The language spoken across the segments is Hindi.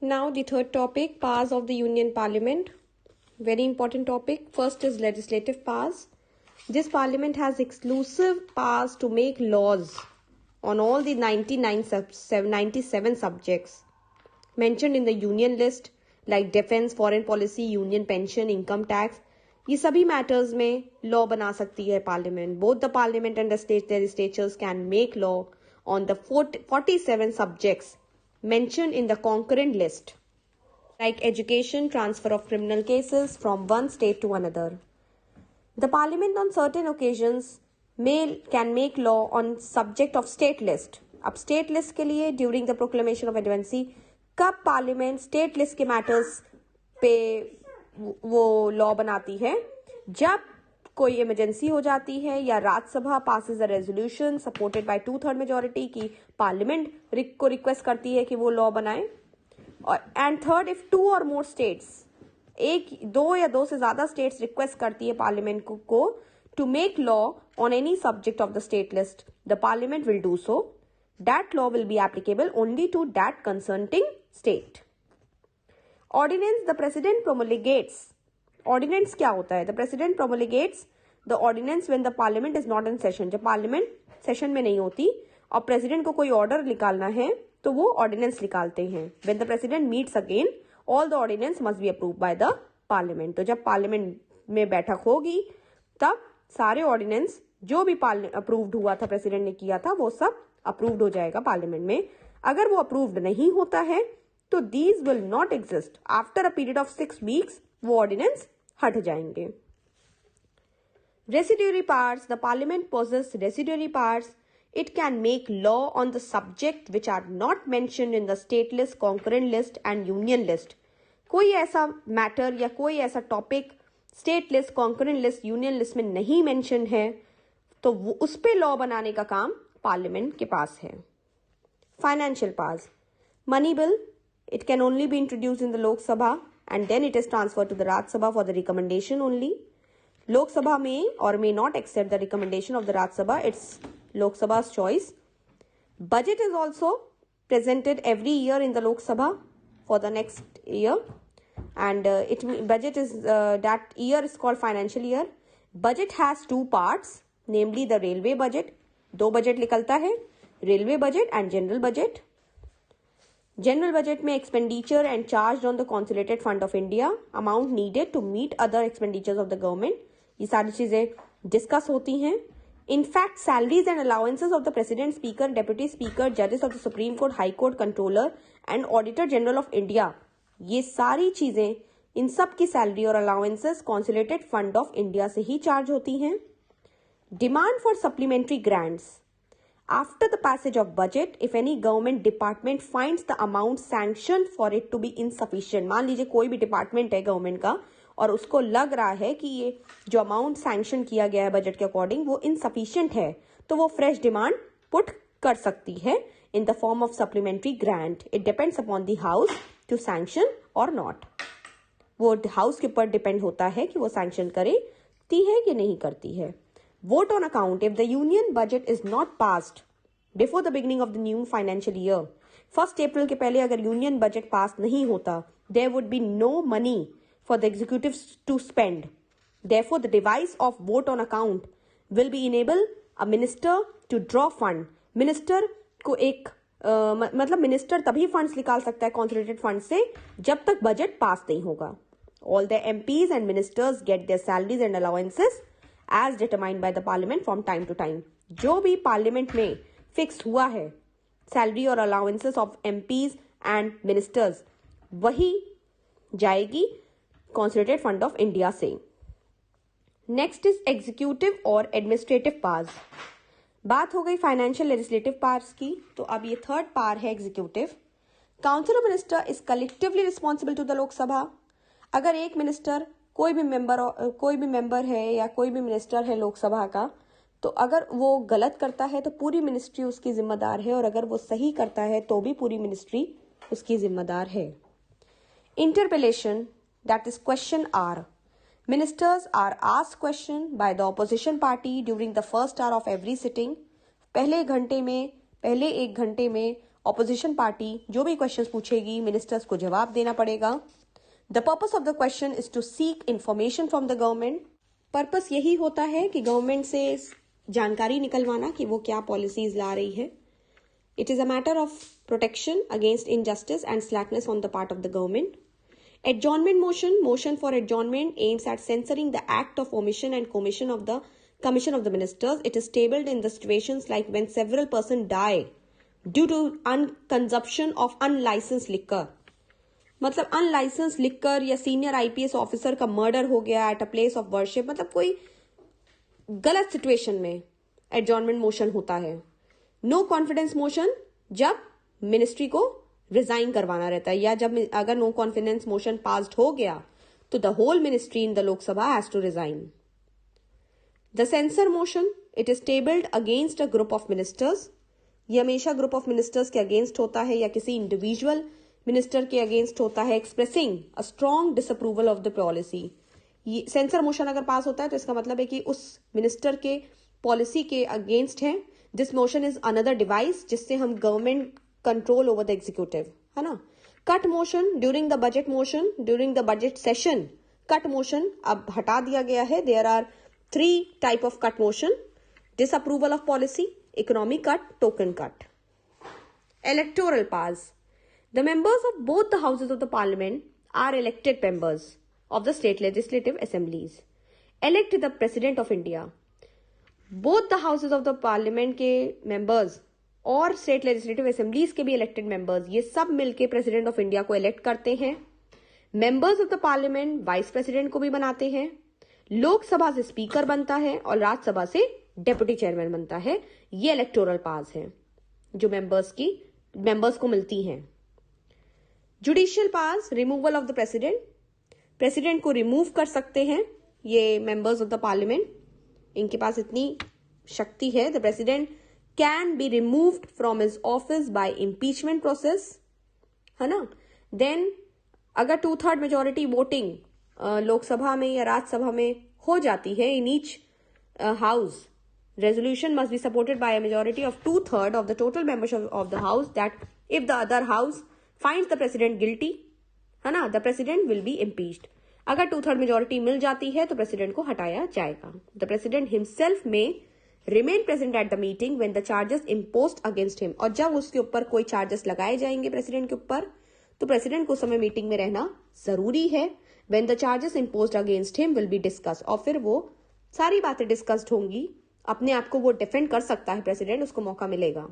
Now the third topic, powers of the Union Parliament. Very important topic. First is legislative powers. This parliament has exclusive powers to make laws on all the 97 subjects mentioned in the union list, like defense, foreign policy, union pension, income tax. ये सभी मैटर्स में लॉ बना सकती है parliament. Both the parliament and the legislatures can make law on the 47 subjects mentioned in the concurrent list, like education, transfer of criminal cases from one state to another. The parliament on certain occasions can make law on subject of state list. अब state list के लिए during the proclamation of emergency कब पार्लियामेंट स्टेट लिस्ट के मैटर्स पे वो लॉ बनाती है? जब कोई इमरजेंसी हो जाती है या Rajya Sabha passes a resolution supported by 2/3 majority की पार्लियामेंट को रिक्वेस्ट करती है कि वो लॉ बनाए. और एंड थर्ड, इफ 2 और मोर स्टेट्स, दो या दो से ज्यादा स्टेट्स रिक्वेस्ट करती है पार्लियामेंट को to make law on any subject of the state list, the parliament will do so. That law will be applicable only to that concerning state. Ordinance, the president promulgates. Ordinance क्या होता है? The president promulgates the ordinance when the parliament is not in session. जब parliament session में नहीं होती और president को कोई order निकालना है तो वो ordinance निकालते हैं. When the president meets again, all the ordinance must be approved by the parliament. तो जब parliament में बैठक होगी तब सारे ordinance जो भी approved हुआ था, president ने किया था, वो सब अप्रूव्ड हो जाएगा पार्लियामेंट में. अगर वो अप्रूव्ड नहीं होता है तो these will not exist. After a period of 6 weeks वो ऑर्डिनेंस हट जाएंगे. Residuary powers, the parliament possess residuary powers. It can make law on the subject which are not mentioned in the state list, concurrent list and union list. कोई ऐसा मैटर या कोई ऐसा topic state list, concurrent list, union list में नहीं मेंशन है तो वो उस पे लॉ बनाने का काम पार्लियामेंट के पास है. Financial powers, money bill, it can only be introduce in the Lok Sabha and then it is transfer to the Rajya Sabha for the recommendation only. Lok Sabha may or may not accept the recommendation of the Rajya Sabha, it's Lok Sabha's choice. Budget is also presented every year in the Lok Sabha for the next year, and budget is that year is called financial year. Budget has 2 parts, namely the railway budget. 2 budget निकलता है, railway budget and general budget. General budget में expenditure and charge on the consolidated fund of India, amount needed to meet other expenditures of the government, ये सारी चीजें डिस्कस होती हैं. In fact salaries and allowances of the president, speaker, deputy speaker, जजेस of the supreme court, high court, controller and auditor general of India, ये सारी चीजें, इन सब की सैलरी और अलाउंसेस कॉन्सुलेटेड फंड ऑफ इंडिया से ही चार्ज होती हैं. Demand for supplementary grants. After the passage of budget, if any government department finds the amount sanctioned for it to be insufficient, मान लीजिए कोई भी डिपार्टमेंट है गवर्नमेंट का और उसको लग रहा है कि ये जो अमाउंट सैंक्शन किया गया है बजट के अकॉर्डिंग वो इनसफिशिएंट है, तो वो फ्रेश डिमांड पुट कर सकती है in the form of supplementary grant. It depends upon the house to sanction और नॉट. वो हाउस के ऊपर डिपेंड होता है कि वो सैंक्शन करती है कि नहीं करती है. Vote on account. If the union budget is not passed before the beginning of the new financial year, 1 April के पहले अगर यूनियन बजट पास नहीं होता, there would be no money for the executives to spend. Therefore, the device of vote on account will be enable a minister to draw fund. Minister को एक मतलब मिनिस्टर तभी फंड्स निकाल सकता है कॉन्सोलिडेटेड फंड से जब तक बजट पास नहीं होगा. All the MPs and ministers get their salaries and allowances as determined by the parliament from time to time. जो भी पार्लियामेंट में फिक्स हुआ है सैलरी और allowances of MPs and ministers, वही जाएगी कॉन्सोलिडेटेड फंड ऑफ इंडिया से. नेक्स्ट इज एग्जीक्यूटिव और एडमिनिस्ट्रेटिव पावर्स. बात हो गई फाइनेंशियल लेजिस्लेटिव पावर्स की, तो अब ये थर्ड पावर है executive. Council of minister is collectively responsible to the Lok Sabha. अगर एक मिनिस्टर कोई भी मेंबर है या कोई भी मिनिस्टर है लोकसभा का, तो अगर वो गलत करता है तो पूरी मिनिस्ट्री उसकी जिम्मेदार है, और अगर वो सही करता है तो भी पूरी मिनिस्ट्री उसकी जिम्मेदार है. Interpellation, that is question hour. Ministers are asked question by the opposition party during the first hour of every sitting. पहले एक घंटे में ऑपोजिशन पार्टी जो भी क्वेश्चंस पूछेगी मिनिस्टर्स को जवाब देना पड़ेगा। The purpose of the question is to seek information from the government. Purpose यही होता है कि गवर्नमेंट से जानकारी निकलवाना कि वो क्या पॉलिसीज ला रही है। It is a matter of protection against injustice and slackness on the part of the government. Adjournment motion for adjournment aims at censoring the act of omission and commission of the ministers. It is tabled in the situations like when several persons die due to consumption of unlicensed liquor. मतलब unlicensed liquor या senior IPS ऑफिसर का मर्डर हो गया at a place of worship, मतलब कोई गलत सिचुएशन में एडजॉर्नमेंट मोशन होता है। नो कॉन्फिडेंस मोशन जब मिनिस्ट्री को रिजाइन करवाना रहता है, या जब अगर नो कॉन्फिडेंस मोशन पास्ड हो गया तो the whole ministry in the Lok Sabha has to resign. The censure motion, it is tabled against a group of ministers. ये हमेशा ग्रुप ऑफ मिनिस्टर्स के अगेंस्ट होता है या किसी इंडिविजुअल मिनिस्टर के अगेंस्ट होता है, expressing a strong disapproval of the policy. ये सेंसर मोशन अगर पास होता है तो इसका मतलब है कि उस मिनिस्टर के पॉलिसी के अगेंस्ट है। This motion is another device जिससे हम government control over the executive, है ना। Cut motion during the budget motion, during the budget session. Cut motion अब हटा दिया गया है। There are 3 type of cut motion: disapproval of policy, economic cut, token cut. Electoral pass, the members of both the houses of the parliament are elected members of the state legislative assemblies. Elect the president of India. Both the houses of the parliament के मेंबर्स और स्टेट लेजिस्लेटिव असेंबलीज के भी इलेक्टेड मेंबर्स, ये सब मिलकर प्रेसिडेंट ऑफ इंडिया को इलेक्ट करते हैं। Members of the parliament vice president को भी बनाते हैं। लोकसभा से स्पीकर बनता है और राज्यसभा से डेप्यूटी चेयरमैन बनता है। ये इलेक्टोरल पास है जो मेंबर्स को मिलती हैं। Judicial pass, removal of the president. President को रिमूव कर सकते हैं ये मेंबर्स ऑफ द पार्लियामेंट, इनके पास इतनी शक्ति है। The president can be removed from his office by impeachment process, है ना। Then अगर 2/3 majority voting लोकसभा में या राज्यसभा में हो जाती है in each house, resolution must be supported by a majority of 2/3 of the total members of the house, that if the other house finds the president guilty, है ना, the president will be impeached. अगर 2/3 majority मिल जाती है तो president को हटाया जाएगा। The president himself may remain present at the meeting when the charges imposed against him, और जब उसके ऊपर कोई चार्जेस लगाए जाएंगे प्रेसिडेंट के ऊपर तो प्रेसिडेंट को उस समय मीटिंग में रहना जरूरी है। when the charges imposed against him will be discussed, और फिर वो सारी बातें डिस्कस्ड होंगी, अपने आप को वो डिफेंड कर सकता है प्रेसिडेंट, उसको मौका मिलेगा।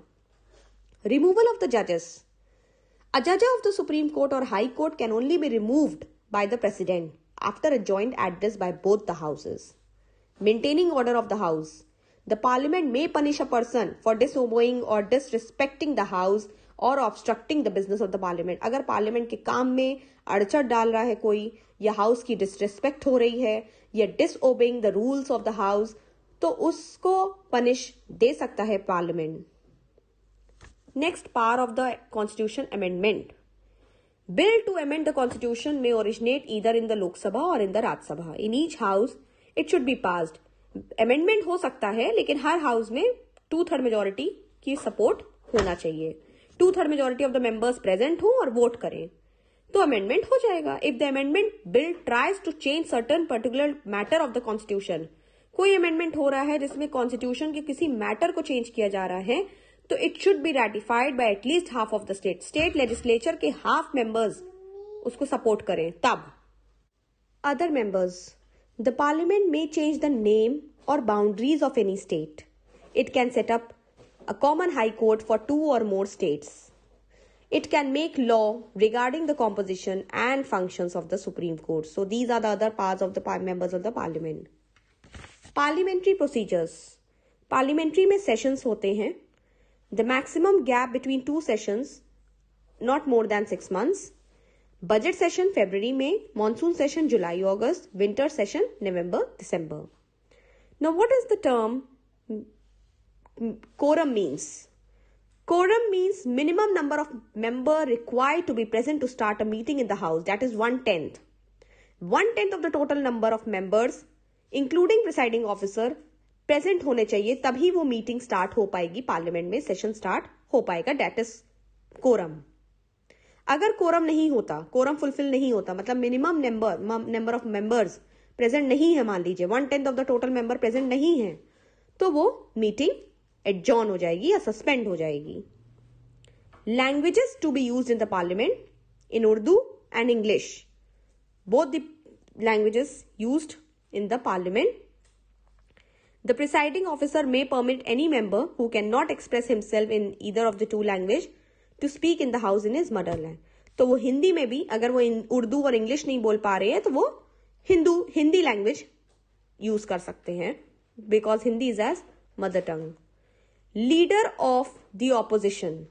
रिमूवल ऑफ द जजेस, अ जज ऑफ द सुप्रीम कोर्ट और high court can only be removed by the president after a joint address bye both the houses. Maintaining order of the house, the parliament may punish a person for disobeying or disrespecting the house or obstructing the business of the parliament. अगर पार्लियामेंट के काम में अड़चन डाल रहा है कोई, या हाउस की डिसरिस्पेक्ट हो रही है, या disobeying the rules of the house, तो उसको पनिश दे सकता है parliament. Next, power of the constitution amendment. Bill to amend the constitution may originate either in the Lok Sabha or in the Rajya Sabha. In each house it should be passed. Amendment हो सकता है लेकिन हर हाउस में 2/3 मेजोरिटी की सपोर्ट होना चाहिए। 2/3 majority of the members present हो और वोट करें तो अमेंडमेंट हो जाएगा। If the amendment bill tries to change certain particular matter of the constitution, कोई अमेंडमेंट हो रहा है जिसमें कॉन्स्टिट्यूशन के किसी मैटर को चेंज किया जा रहा है, तो it should B ratified bye at least half of the state legislature के हाफ मेंबर्स उसको सपोर्ट करें तब। Other members, the parliament may change the name or boundaries of any state. It can set up a common high court for 2 or more states. It can make law regarding the composition and functions of the Supreme Court. So these are the other parts of the members of the parliament. Parliamentary procedures. Parliamentary में sessions होते हैं. The maximum gap between 2 sessions not more than 6 months. Budget session फरवरी में, मॉनसून सेशन जुलाई अगस्त, विंटर सेशन नवंबर दिसंबर। Now what is the term quorum means? Quorum means minimum number of member required to be present to start a meeting in the house, that is 1/10. 1/10 of the total number of members including presiding officer present होने चाहिए, तभी वो मीटिंग स्टार्ट हो पाएगी, पार्लियामेंट में सेशन स्टार्ट हो पाएगा, that is कोरम। अगर कोरम नहीं होता, कोरम फुलफिल नहीं होता, मतलब minimum number of members present नहीं है, मान लीजिए 1/10 of the total member present नहीं है, तो वो मीटिंग एडजॉर्न हो जाएगी या सस्पेंड हो जाएगी। Languages to be used in the parliament, in Urdu and English, both the languages used in the parliament. The presiding officer may permit any member who cannot express himself in either of the two language to speak in the house in his motherland. तो वो हिंदी में भी, अगर वो उर्दू और इंग्लिश नहीं बोल पा रहे हैं, तो वो हिंदी लैंग्वेज यूज कर सकते हैं, because Hindi is as mother tongue. Leader of the opposition,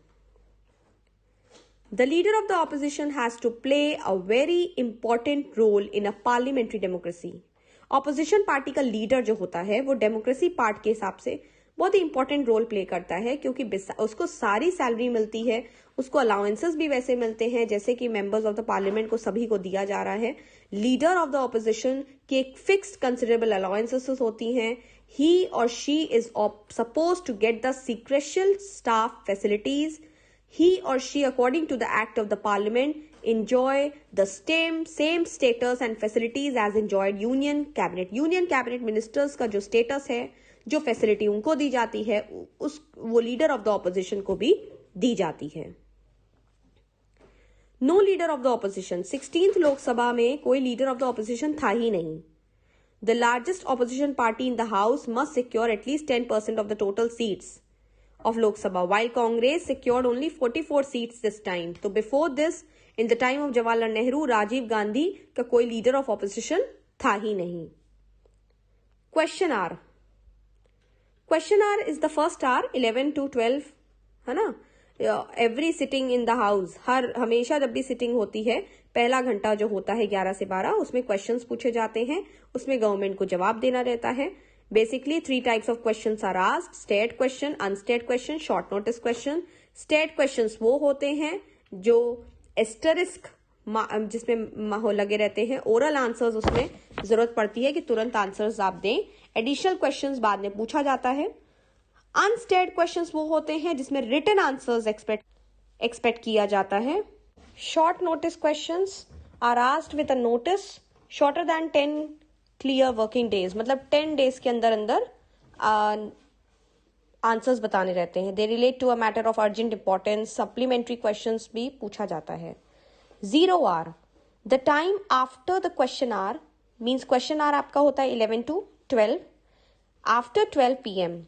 the leader of the opposition has to play a very important role in a parliamentary democracy. Opposition party का लीडर जो होता है वो डेमोक्रेसी पार्ट के हिसाब से बहुत ही इंपॉर्टेंट रोल प्ले करता है, क्योंकि उसको सारी सैलरी मिलती है, उसको अलाउंसेस भी वैसे मिलते हैं जैसे कि मेंबर्स ऑफ द पार्लियामेंट को सभी को दिया जा रहा है। लीडर ऑफ द ऑपोजिशन की एक फिक्स्ड कंसिडरेबल अलाउंसेस होती हैं। ही और she is suppose to get the secretarial staff facilities. He or she, according to the Act of the Parliament, enjoy the same status and facilities as enjoyed Union Cabinet. Union Cabinet Ministers का जो status है, जो facility उनको दी जाती है, वो leader of the opposition को भी दी जाती है। No leader of the opposition, 16th Lok Sabha में कोई leader of the opposition था ही नहीं। The largest opposition party in the house must secure at least 10% of the total seats of Lok Sabha, while Congress secured only 44 seats this time. So before this, in the time of Jawaharlal Nehru, Rajiv Gandhi का कोई leader of opposition था ही नहीं। Question R. Question R is the first R, 11 to 12, है ना? Every sitting in the house, हमेशा जब भी sitting होती है, पहला घंटा जो होता है 11 से 12, उसमें questions पूछे जाते हैं, उसमें गवर्नमेंट को जवाब देना रहता है। Basically, 3 types of questions are asked: state question, unstate question, short notice question. State questions वो होते हैं जो एस्टरिस्क जिसमें लगे रहते हैं, ओरल आंसर्स उसमें जरूरत पड़ती है कि तुरंत आंसर्स आप दें, एडिशनल क्वेश्चंस बाद में पूछा जाता है। अनस्टेट क्वेश्चंस वो होते हैं जिसमें रिटन आंसर्स एक्सपेक्ट किया जाता है। Short notice questions are asked with a notice shorter than 10 clear working days, मतलब 10 डेज के अंदर आंसर्स बताने रहते हैं। They relate to a matter of urgent importance. Supplementary questions भी पूछा जाता है। 0R, the time after the question hour, means question hour आपका होता है 11 to 12, after 12 PM,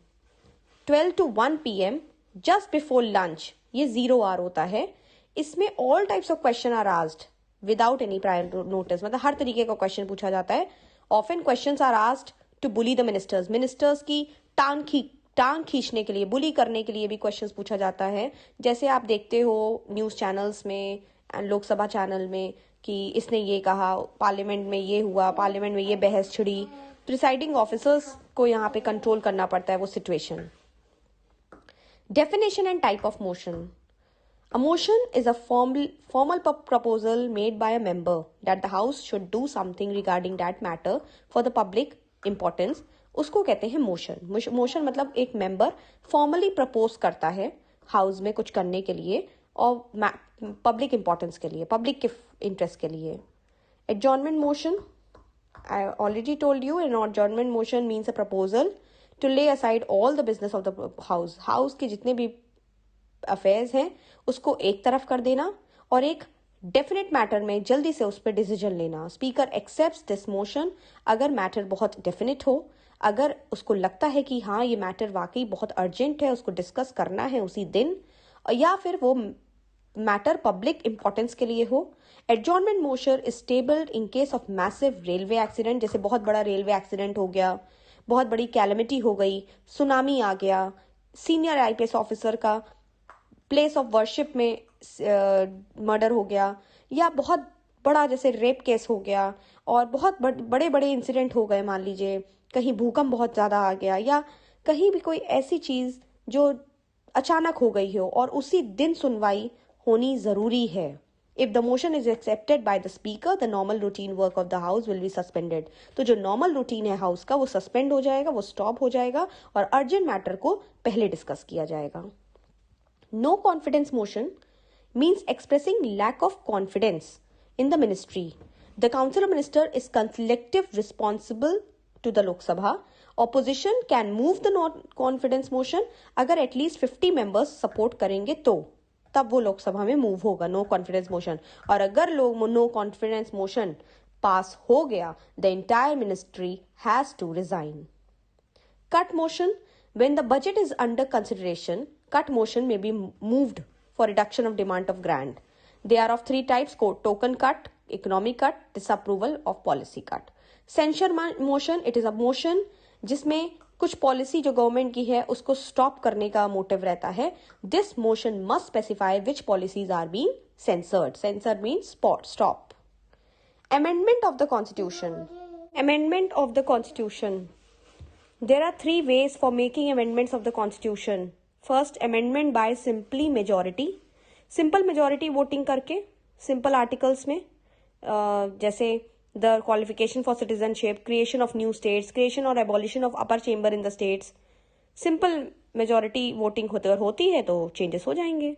12 to 1 PM, just before lunch, ये 0R होता है। इसमें all types of question are asked without any prior notice, मतलब हर तरीके का क्वेश्चन पूछा जाता है। Often questions are asked to bully the ministers. Ministers की टांग खींचने के लिए, बुली करने के लिए भी क्वेश्चंस पूछा जाता है। जैसे आप देखते हो न्यूज चैनल्स में, लोकसभा चैनल में, कि इसने ये कहा, पार्लियामेंट में ये हुआ, पार्लियामेंट में ये बहस छिड़ी। प्रिसाइडिंग ऑफिसर्स को यहाँ पे कंट्रोल करना पड़ता है वो situation. Definition and type of motion. A motion is a formal proposal made by a member that the house should do something regarding that matter for the public importance. उसको कहते हैं मोशन। मोशन मतलब एक मेंबर फॉर्मली प्रपोज करता है हाउस में कुछ करने के लिए और पब्लिक इंपॉर्टेंस के लिए, पब्लिक के इंटरेस्ट के लिए। Adjournment motion, I already told you, an adjournment motion means a proposal to lay aside all the business of the house. House के जितने भी अफेयर्स हैं उसको एक तरफ कर देना और एक डेफिनेट मैटर में जल्दी से उस पर डिसीजन लेना। स्पीकर एक्सेप्ट्स दिस मोशन अगर मैटर बहुत डेफिनेट हो, अगर उसको लगता है कि हाँ ये मैटर वाकई बहुत अर्जेंट है, उसको डिस्कस करना है उसी दिन, या फिर वो मैटर पब्लिक इंपॉर्टेंस के लिए हो। Adjournment motion is tabled in case of massive railway accident, जैसे बहुत बड़ा रेलवे एक्सीडेंट हो गया, बहुत बड़ी कैलेमिटी हो गई, सुनामी आ गया, सीनियर IPS ऑफिसर का प्लेस ऑफ वर्शिप में मर्डर हो गया, या बहुत बड़ा जैसे रेप केस हो गया और बहुत बड़े बड़े इंसिडेंट हो गए, मान लीजिए कहीं भूकंप बहुत ज्यादा आ गया, या कहीं भी कोई ऐसी चीज जो अचानक हो गई हो और उसी दिन सुनवाई होनी जरूरी है। If the motion is accepted by the speaker the normal routine work of the house will be suspended. तो जो नॉर्मल रूटीन है हाउस का वो सस्पेंड हो जाएगा, वो स्टॉप हो जाएगा और अर्जेंट मैटर को पहले डिस्कस किया जाएगा। No confidence motion, means expressing lack of confidence in the ministry. The Council of Ministers is collective responsible to the Lok Sabha. Opposition can move the non-confidence motion अगर at least 50 members support करेंगे तो तब वो लोकसभा में मूव होगा नो कॉन्फिडेंस मोशन. और अगर नो कॉन्फिडेंस मोशन पास हो गया the entire ministry has to resign. Cut motion. When the budget is under consideration, cut motion may be moved for reduction of demand of grant. They are of three types: token cut, economic cut, disapproval of policy cut. Censure motion, it is a motion जिसमें कुछ पॉलिसी जो गवर्नमेंट की है उसको स्टॉप करने का मोटिव रहता है. This motion must specify which policies are being censured. Censure means stop. Amendment of the Constitution. Amendment of the Constitution. There are three ways for making amendments of the Constitution. First, amendment by simply majority. Simple majority voting करके simple articles में जैसे the qualification for citizenship, creation of new states, creation or abolition of upper chamber in the states. Simple majority voting होती है तो changes हो जाएंगे.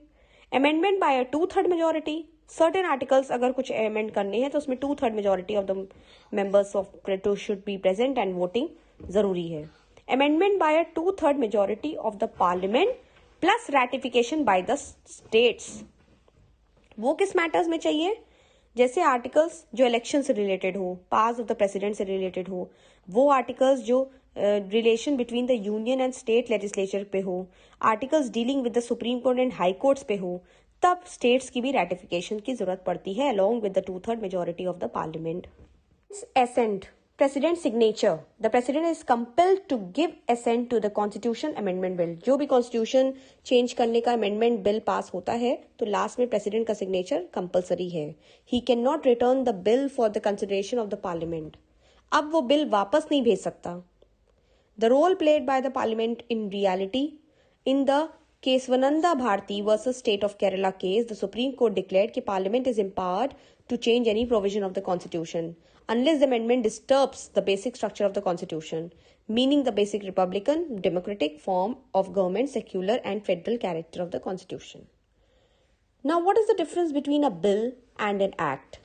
Amendment by a 2/3 majority. Certain articles अगर कुछ amend करने हैं तो उसमें 2/3 majority of the members of should be present and voting जरूरी है. Amendment by a 2/3 majority of the parliament plus ratification by the states. वो किस मैटर्स में चाहिए? जैसे आर्टिकल्स जो इलेक्शन से रिलेटेड हो, पास ऑफ द प्रेसिडेंट से रिलेटेड हो, वो आर्टिकल्स जो relation between the union and state legislature पे हो, articles dealing with the supreme court and high courts पे हो, तब स्टेट्स की भी रैटिफिकेशन की जरूरत पड़ती है along with the 2/3 majority of the parliament. Assent. President's signature. The president is compelled to give assent to the constitution amendment bill. जो भी constitution change करने का amendment bill pass होता है तो लास्ट में president का signature compulsory है. He cannot return the bill for the consideration of the parliament. अब वो bill वापस नहीं भेज सकता. The role played by the parliament in reality. In the Keswananda Bharti versus State of Kerala case, the Supreme Court declared that Parliament is empowered to change any provision of the Constitution unless the amendment disturbs the basic structure of the Constitution, meaning the basic republican, democratic form of government, secular and federal character of the Constitution. Now, what is the difference between a bill and an act?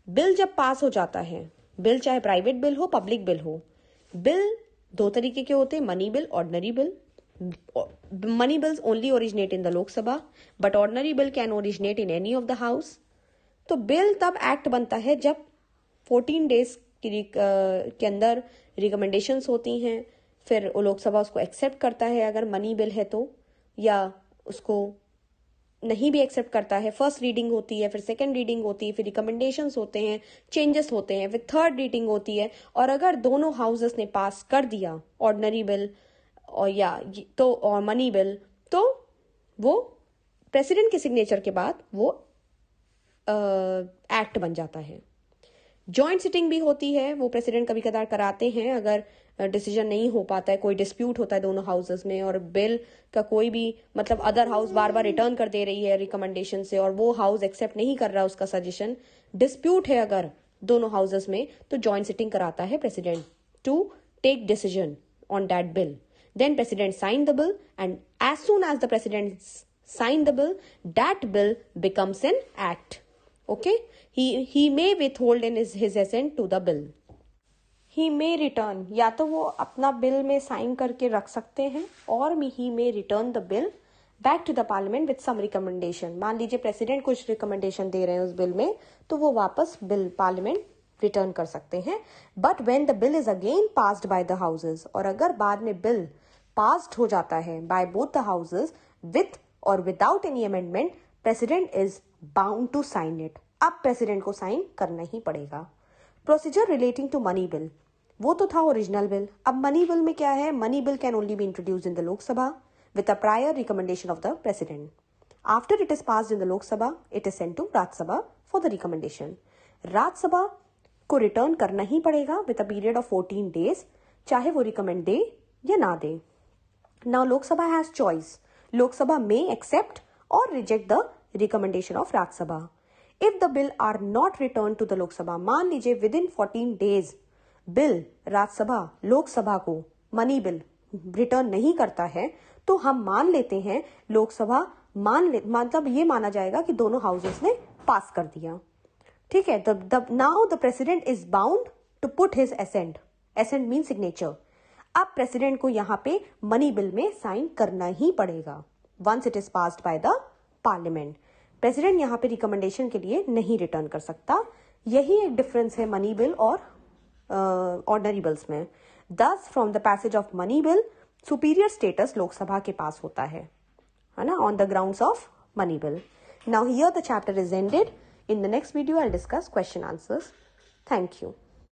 Bill जब पास हो जाता है, बिल चाहे प्राइवेट बिल हो, पब्लिक बिल हो, बिल दो तरीके के होते हैं, money bill, ordinary bill. Money bills only originate in the Lok Sabha, but ordinary bill can originate in any of the house. तो बिल तब एक्ट बनता है जब 14 डेज के अंदर रिकमेंडेशंस होती हैं, फिर लोकसभा उसको एक्सेप्ट करता है अगर मनी बिल है तो, या उसको नहीं भी एक्सेप्ट करता है. फर्स्ट रीडिंग होती है, फिर सेकंड रीडिंग होती है, फिर रिकमेंडेशंस होते हैं, चेंजेस होते हैं, फिर थर्ड रीडिंग होती है. और अगर दोनों हाउसेस ने पास कर दिया ऑर्डिनरी बिल और या तो और मनी बिल, तो वो प्रेसिडेंट के सिग्नेचर के बाद वो एक्ट बन जाता है. जॉइंट सिटिंग भी होती है, वो प्रेसिडेंट कभी कदार कराते हैं अगर डिसीजन नहीं हो पाता है, कोई डिस्प्यूट होता है दोनों हाउसेस में और बिल का कोई भी मतलब अदर हाउस बार बार रिटर्न कर दे रही है रिकमेंडेशन से और वो हाउस एक्सेप्ट नहीं कर रहा उसका सजेशन, डिस्प्यूट है अगर दोनों हाउसेस में, तो जॉइंट सिटिंग कराता है president to take decision on that bill. Then president signed the bill, and as soon as the president signed the bill, that bill becomes an act. Okay? He may withhold in his assent to the bill. He may return. या तो वो अपना बिल में साइन करके रख सकते हैं और he may return the bill back to the parliament with some recommendation. मान लीजिए प्रेसिडेंट कुछ रिकमेंडेशन दे रहे हैं उस बिल में, तो वो वापस बिल पार्लियामेंट रिटर्न कर सकते हैं. But when the bill is again passed by the houses, और अगर बाद में बिल पास्ड हो जाता है by both the houses with or without any amendment, president is bound to sign it. अब प्रेसिडेंट को साइन करना ही पड़ेगा. Procedure relating to money bill, वो तो था ओरिजिनल बिल. अब मनी बिल में क्या है? Money bill can only be introduced in the Lok Sabha with a prior recommendation of the president. After it is passed in the Lok Sabha, it is sent to Rajya Sabha for the recommendation. Rajya Sabha को रिटर्न करना ही पड़ेगा with a period of 14 days, चाहे वो रिकमेंड दे या ना दे. Now Lok Sabha has choice. Lok Sabha may accept or reject the recommendation of Rajya Sabha. If the bill are not return to the Lok Sabha, मान लीजिए within 14 days bill Rajya Sabha Lok Sabha को मनी बिल रिटर्न नहीं करता है, तो हम मान लेते हैं लोकसभा मतलब ये माना जाएगा कि दोनों हाउसेस ने पास कर दिया। ठीक है, now the president is bound to put his assent. Assent mean signature. अब प्रेसिडेंट को यहाँ पे मनी बिल में साइन करना ही पड़ेगा once it is passed by the parliament. President यहाँ पे रिकमेंडेशन के लिए नहीं रिटर्न कर सकता। यही एक डिफरेंस है मनी बिल और ऑर्डनरी बिल्स में। दस from the passage of money bill superior status Lok Sabha के पास होता है ना, on the grounds of money bill. Now here the chapter is ended. In the next video I'll discuss question answers. Thank you.